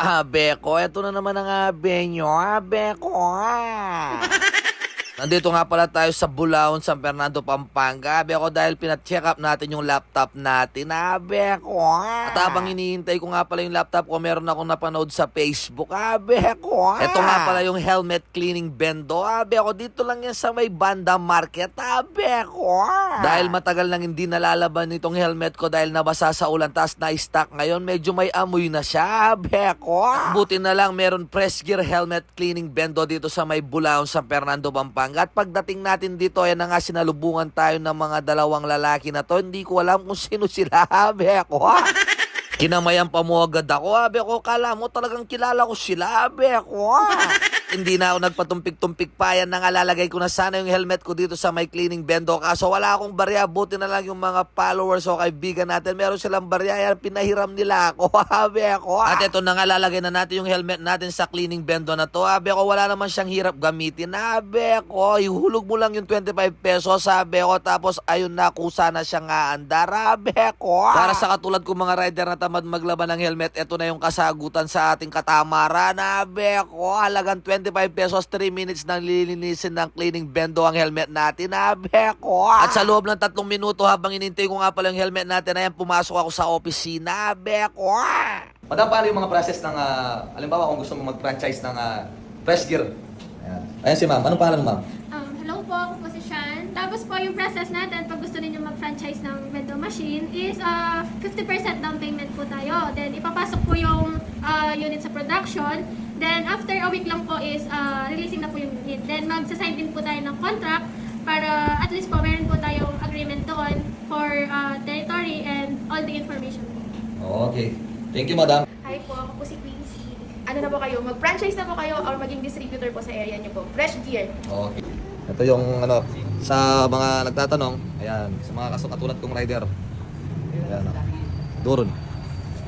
Abe ko, eto na naman ang abe nyo, abe ko. Nandito nga pala tayo sa Bulaon, San Fernando, Pampanga. Abe ko, dahil pina-check up natin yung laptop natin. Abe ko. At habang hinihintay ko nga pala yung laptop ko, meron akong napanood sa Facebook. Abe ko. Ito nga pala yung helmet cleaning bendo. Abe ko, dito lang yan sa may Banda Market. Abe ko. Dahil matagal nang hindi nalalaban itong helmet ko dahil nabasa sa ulan, tas na-stock ngayon, medyo may amoy na siya. Abe ko. Buti na lang meron Press Gear helmet cleaning bendo dito sa may Bulaon, San Fernando, Pampanga. At pagdating natin dito, ayan na nga, sinalubungan tayo ng mga dalawang lalaki na to. Hindi ko alam kung sino sila, abe ko. Kinamayan pa mo agad ako, abe ko. Kala mo talagang kilala ko sila, abe ko. Hindi na ako nagpatumpik-tumpik pa, yan nang alalagay ko na sana yung helmet ko dito sa may cleaning bendo. Kaso wala akong barya, buti na lang yung mga followers o kaibigan natin. Meron silang barya, yan, pinahiram nila ako, abe ko. At ito na nga, lalagay na natin yung helmet natin sa cleaning bendo na to. Abe ko, wala naman siyang hirap gamitin, abe ko. Ihulog mo lang yung 25 pesos, abe ko. Tapos ayun na, kusa na siyang aandar, abe ko. Para sa katulad ko mga rider na tamad maglaban ng helmet, ito na yung kasagutan sa ating katamaran, abe ko. Halagang 25 pesos, 3 minutes nang lilinisin ng cleaning bendo ang helmet natin, abe ko. At sa loob ng 3 minuto habang inintay ko nga pala yung helmet natin, ayan, pumasok ako sa opisina, abe ko. Madam, paano yung mga process ng, halimbawa kung gusto mo mag-franchise ng Press Gear? Ayan si ma'am. Anong pangalan mo, ma'am? Hello po, ako po si Shan. Tapos po yung process natin pag gusto ninyo mag-franchise ng bendo machine is 50% down payment po tayo. Then ipapasok po yung unit sa production. Then after a week lang po is releasing na po yung unit. Then magsasign din po tayo ng contract para at least po meron po tayong agreement doon for territory and all the information po. Okay. Thank you, madam. Hi po, ako po si Quincy. Ano na po kayo? Mag-franchise na po kayo or maging distributor po sa area niyo po? Fresh Gear. Okay. Ito yung sa mga nagtatanong, ayan, sa mga katulad kong rider. Ayan, Durun.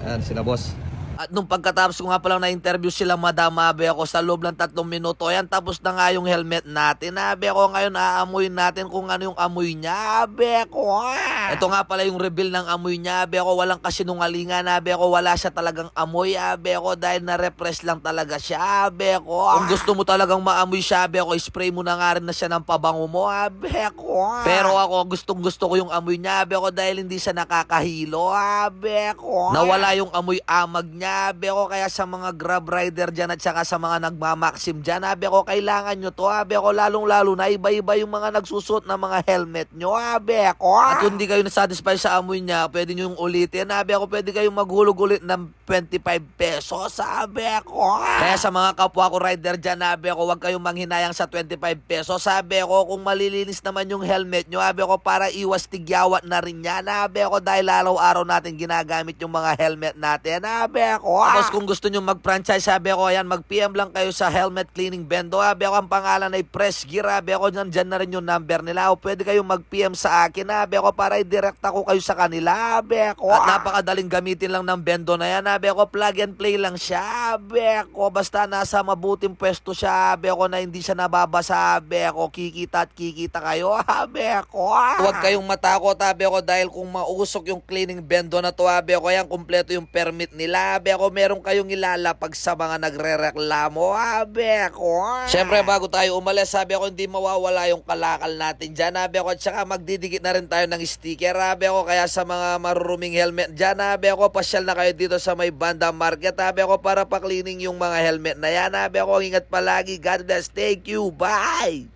Ayan, sila boss. At nung pagkatapos ko nga palang na-interview sila, Madam, abe ako, sa loob ng 3 minuto, ayan, tapos na nga yung helmet natin, abe ako. Ngayon aamuin natin kung ano yung amoy niya, abe ako. Ito nga pala yung reveal ng amoy niya, abe ako. Walang kasinungalingan, abe ako. Wala siya talagang amoy, abe ako, dahil na-repress lang talaga siya, abe ako. Kung gusto mo talagang maamoy siya, abe ako, spray mo na nga rin na siya ng pabango mo, abe ako. Pero ako, gustong-gusto ko yung amoy niya, abe ako, dahil hindi siya nakakahilo, abe ako. Nawala yung amoy amag niya, abe ko. Kaya sa mga grab rider dyan at saka sa mga nagmamaxim dyan, abe ko, kailangan nyo to, abe ko. Lalong-lalo na iba-iba yung mga nagsusot na mga helmet nyo, abe ko. At kung di kayo nasatisfy sa amoy niya, pwede nyo yung ulitin, abe ko. Pwede kayong maghulog ulit ng 25 pesos, abe ko. Kaya sa mga kapwa ko rider dyan, abe ko, huwag kayong manghinayang sa 25 pesos, abe ko. Kung malilinis naman yung helmet nyo, abe ko, para iwas tigyawat na rin yan, abe ko. Dahil araw-araw natin ginagamit yung mga helmet natin, abe ko. Tapos kung gusto nyo mag-franchise, sabi ko, ayan, mag-PM lang kayo sa helmet cleaning bendo. Sabi ko, ang pangalan ay Press Gear. Sabi ko, dyan na rin yung number nila. O pwede kayong mag-PM sa akin, sabi ko, para i-direct ako kayo sa kanila, sabi ko. At napakadaling gamitin lang ng bendo na yan, sabi ko, plug and play lang siya, sabi ko. Basta nasa mabuting pwesto siya, sabi ko, na hindi siya nababasa, sabi ko, kikita at kikita kayo, sabi ko. Huwag kayong matakot, sabi ko, dahil kung mausok yung cleaning bendo na to, sabi ko, yan, kumpleto yung permit nila, sabi ko, meron kayong ilalapag sa mga nagre-reklamo, sabi ko. Siyempre, bago tayo umalis, sabi ko, hindi mawawala yung kalakal natin dyan, sabi ko. At saka magdidikit na rin tayo ng sticker, sabi ko. Kaya sa mga maruruming helmet dyan, sabi ko, pasyal na kayo dito sa may Banda Market, sabi ko, para pa-cleaning yung mga helmet na yan, sabi ko. Ingat palagi, God bless, thank you, bye!